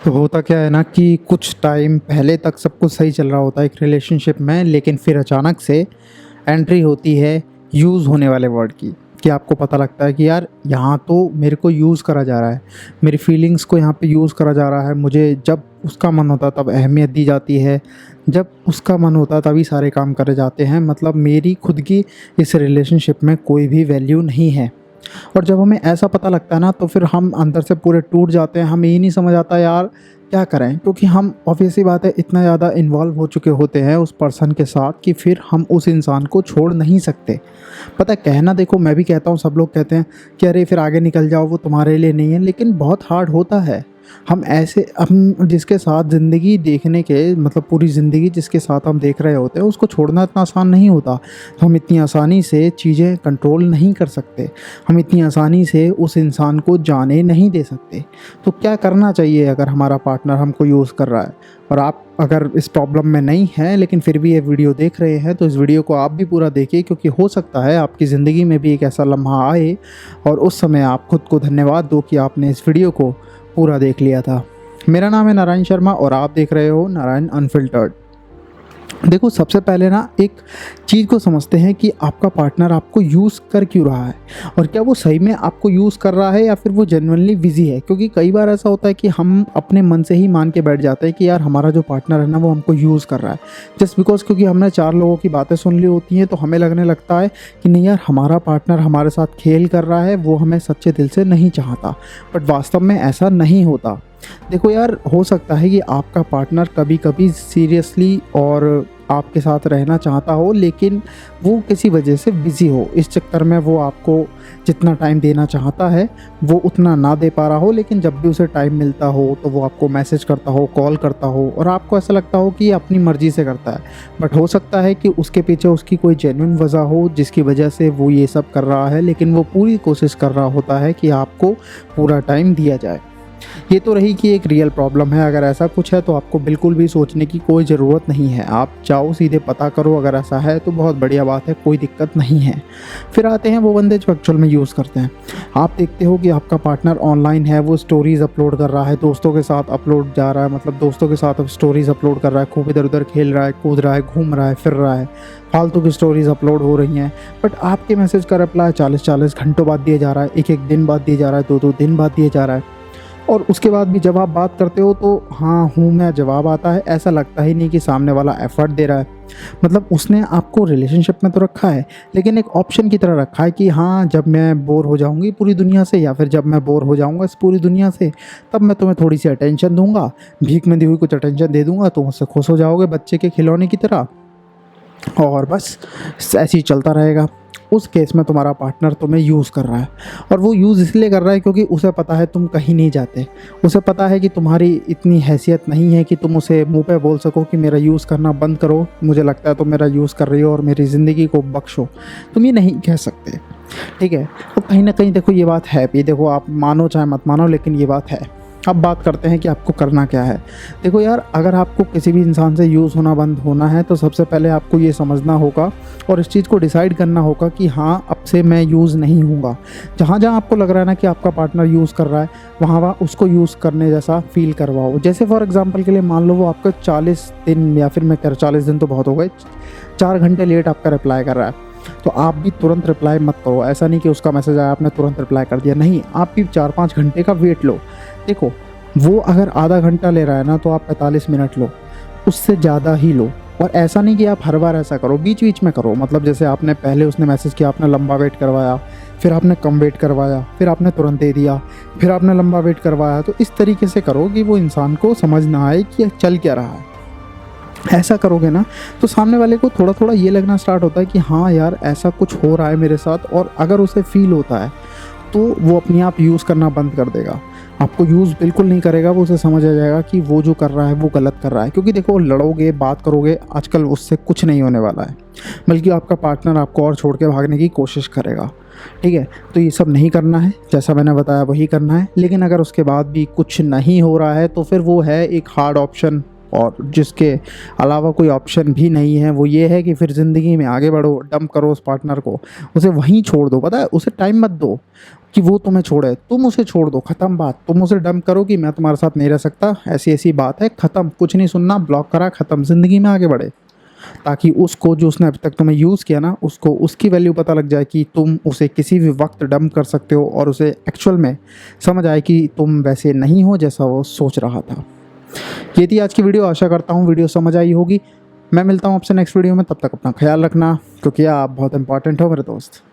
तो होता क्या है ना कि कुछ टाइम पहले तक सब कुछ सही चल रहा होता है एक रिलेशनशिप में, लेकिन फिर अचानक से एंट्री होती है यूज़ होने वाले वर्ड की। कि आपको पता लगता है कि यार यहाँ तो मेरे को यूज़ करा जा रहा है, मेरी फीलिंग्स को यहाँ पे यूज़ करा जा रहा है। मुझे जब उसका मन होता तब अहमियत दी जाती है, जब उसका मन होता तभी सारे काम करे जाते हैं। मतलब मेरी खुद की इस रिलेशनशिप में कोई भी वैल्यू नहीं है। और जब हमें ऐसा पता लगता है ना, तो फिर हम अंदर से पूरे टूट जाते हैं। हमें ये नहीं समझ आता यार क्या करें, क्योंकि हम ऑब्वियसली बात है इतना ज़्यादा इन्वॉल्व हो चुके होते हैं उस पर्सन के साथ कि फिर हम उस इंसान को छोड़ नहीं सकते। पता है, कहना देखो मैं भी कहता हूँ, सब लोग कहते हैं कि अरे फिर आगे निकल जाओ, वो तुम्हारे लिए नहीं है, लेकिन बहुत हार्ड होता है। हम जिसके साथ ज़िंदगी देखने के मतलब पूरी ज़िंदगी जिसके साथ हम देख रहे होते हैं, उसको छोड़ना इतना आसान नहीं होता। हम इतनी आसानी से चीज़ें कंट्रोल नहीं कर सकते, हम इतनी आसानी से उस इंसान को जाने नहीं दे सकते। तो क्या करना चाहिए अगर हमारा पार्टनर हमको यूज़ कर रहा है और आप अगर इस प्रॉब्लम में नहीं हैं लेकिन फिर भी ये वीडियो देख रहे हैं, तो इस वीडियो को आप भी पूरा देखिए, क्योंकि हो सकता है आपकी ज़िंदगी में भी एक ऐसा लम्हा आए और उस समय आप खुद को धन्यवाद दो कि आपने इस वीडियो को पूरा देख लिया था। मेरा नाम है नारायण शर्मा और आप देख रहे हो नारायण अनफिल्टर्ड। देखो, सबसे पहले ना एक चीज़ को समझते हैं कि आपका पार्टनर आपको यूज़ कर क्यों रहा है, और क्या वो सही में आपको यूज़ कर रहा है या फिर वो जेन्युइनली बिजी है। क्योंकि कई बार ऐसा होता है कि हम अपने मन से ही मान के बैठ जाते हैं कि यार हमारा जो पार्टनर है ना वो हमको यूज़ कर रहा है, जस्ट बिकॉज क्योंकि हमने 4 लोगों की बातें सुन ली होती हैं, तो हमें लगने लगता है कि नहीं यार हमारा पार्टनर हमारे साथ खेल कर रहा है, वो हमें सच्चे दिल से नहीं चाहता। बट वास्तव में ऐसा नहीं होता। देखो यार, हो सकता है कि आपका पार्टनर कभी कभी सीरियसली और आपके साथ रहना चाहता हो, लेकिन वो किसी वजह से बिज़ी हो। इस चक्कर में वो आपको जितना टाइम देना चाहता है वो उतना ना दे पा रहा हो, लेकिन जब भी उसे टाइम मिलता हो तो वो आपको मैसेज करता हो, कॉल करता हो, और आपको ऐसा लगता हो कि ये अपनी मर्ज़ी से करता है। बट हो सकता है कि उसके पीछे उसकी कोई जेन्युइन वजह हो जिसकी वजह से वो ये सब कर रहा है, लेकिन वो पूरी कोशिश कर रहा होता है कि आपको पूरा टाइम दिया जाए। ये तो रही कि एक रियल प्रॉब्लम है। अगर ऐसा कुछ है तो आपको बिल्कुल भी सोचने की कोई ज़रूरत नहीं है। आप जाओ सीधे पता करो, अगर ऐसा है तो बहुत बढ़िया बात है, कोई दिक्कत नहीं है। फिर आते हैं वो बंदे जो एक्चुअल में यूज़ करते हैं। आप देखते हो कि आपका पार्टनर ऑनलाइन है, वो स्टोरीज़ अपलोड कर रहा है, दोस्तों के साथ अपलोड जा रहा है, मतलब दोस्तों के साथ स्टोरीज़ अपलोड कर रहा है, खूब इधर उधर खेल रहा है, कूद रहा है, घूम रहा है, फिर रहा है, फालतू की स्टोरीज़ अपलोड हो रही हैं। बट आपके मैसेज का रिप्लाई 40-40 घंटों बाद दिया जा रहा है, 1-1 दिन बाद दिया जा रहा है, 2-2 दिन बाद दिया जा रहा है। और उसके बाद भी जब आप बात करते हो तो हाँ हूँ मैं जवाब आता है। ऐसा लगता ही नहीं कि सामने वाला एफर्ट दे रहा है। मतलब उसने आपको रिलेशनशिप में तो रखा है, लेकिन एक ऑप्शन की तरह रखा है कि हाँ जब मैं बोर हो जाऊँगी पूरी दुनिया से, या फिर जब मैं बोर हो जाऊँगा इस पूरी दुनिया से, तब मैं तुम्हें थोड़ी सी अटेंशन दूंगा, भीख में दी हुई कुछ अटेंशन दे दूंगा, तुम उससे खुश हो जाओगे बच्चे के खिलौने की तरह, और बस ऐसे ही चलता रहेगा। उस केस में तुम्हारा पार्टनर तुम्हें यूज़ कर रहा है, और वो यूज़ इसलिए कर रहा है क्योंकि उसे पता है तुम कहीं नहीं जाते। उसे पता है कि तुम्हारी इतनी हैसियत नहीं है कि तुम उसे मुंह पे बोल सको कि मेरा यूज़ करना बंद करो, मुझे लगता है तुम मेरा यूज़ कर रही हो और मेरी ज़िंदगी को बख्शो। तुम ये नहीं कह सकते, ठीक है। तो कहीं ना कहीं देखो ये बात है भी, देखो आप मानो चाहे मत मानो, लेकिन ये बात है। अब बात करते हैं कि आपको करना क्या है। देखो यार, अगर आपको किसी भी इंसान से यूज़ होना बंद होना है तो सबसे पहले आपको ये समझना होगा और इस चीज़ को डिसाइड करना होगा कि हाँ अब से मैं यूज़ नहीं हूँगा। जहाँ जहाँ आपको लग रहा है ना कि आपका पार्टनर यूज़ कर रहा है, वहाँ वहाँ उसको यूज़ करने जैसा फील करवाओ। जैसे फॉर एग्जांपल के लिए मान लो वो आपका 40 दिन, या फिर मैं कह 40 दिन तो बहुत हो गए, 4 घंटे लेट आपका रिप्लाई कर रहा है, तो आप भी तुरंत रिप्लाई मत करो। ऐसा नहीं कि उसका मैसेज आया आपने तुरंत रिप्लाई कर दिया, नहीं, आप भी 4-5 घंटे का वेट लो। देखो, वो अगर आधा घंटा ले रहा है ना तो आप 45 मिनट लो, उससे ज़्यादा ही लो। और ऐसा नहीं कि आप हर बार ऐसा करो, बीच बीच में करो। मतलब जैसे आपने पहले उसने मैसेज किया, आपने लंबा वेट करवाया, फिर आपने कम वेट करवाया, फिर आपने तुरंत दे दिया, फिर आपने लंबा वेट करवाया। तो इस तरीके से करो कि वो इंसान को समझ ना आए कि चल क्या रहा है। ऐसा करोगे ना तो सामने वाले को थोड़ा थोड़ा ये लगना स्टार्ट होता है कि हाँ यार ऐसा कुछ हो रहा है मेरे साथ, और अगर उसे फील होता है तो वो अपने आप यूज़ करना बंद कर देगा, आपको यूज़ बिल्कुल नहीं करेगा। वो उसे समझ आ जाएगा कि वो जो कर रहा है वो गलत कर रहा है। क्योंकि देखो, लड़ोगे, बात करोगे, आजकल उससे कुछ नहीं होने वाला है, बल्कि आपका पार्टनर आपको और छोड़ के भागने की कोशिश करेगा, ठीक है। तो ये सब नहीं करना है, जैसा मैंने बताया वही करना है। लेकिन अगर उसके बाद भी कुछ नहीं हो रहा है तो फिर वो है एक हार्ड ऑप्शन और जिसके अलावा कोई ऑप्शन भी नहीं है वो ये है कि फिर ज़िंदगी में आगे बढ़ो, डंप करो उस पार्टनर को, उसे वहीं छोड़ दो। पता है, उसे टाइम मत दो कि वो तुम्हें छोड़े, तुम उसे छोड़ दो, ख़त्म बात। तुम उसे डंप करो कि मैं तुम्हारे साथ नहीं रह सकता, ऐसी ऐसी बात है, ख़त्म, कुछ नहीं सुनना, ब्लॉक करा, ख़त्म, ज़िंदगी में आगे बढ़े। ताकि उसको, जो उसने अभी तक तुम्हें यूज़ किया ना, उसको उसकी वैल्यू पता लग जाए कि तुम उसे किसी भी वक्त डंप कर सकते हो, और उसे एक्चुअल में समझ आए कि तुम वैसे नहीं हो जैसा वो सोच रहा था। ये थी आज की वीडियो। आशा करता हूँ वीडियो समझ आई होगी। मैं मिलता हूँ आपसे नेक्स्ट वीडियो में, तब तक अपना ख्याल रखना, क्योंकि आप बहुत इंपॉर्टेंट हो मेरे दोस्त।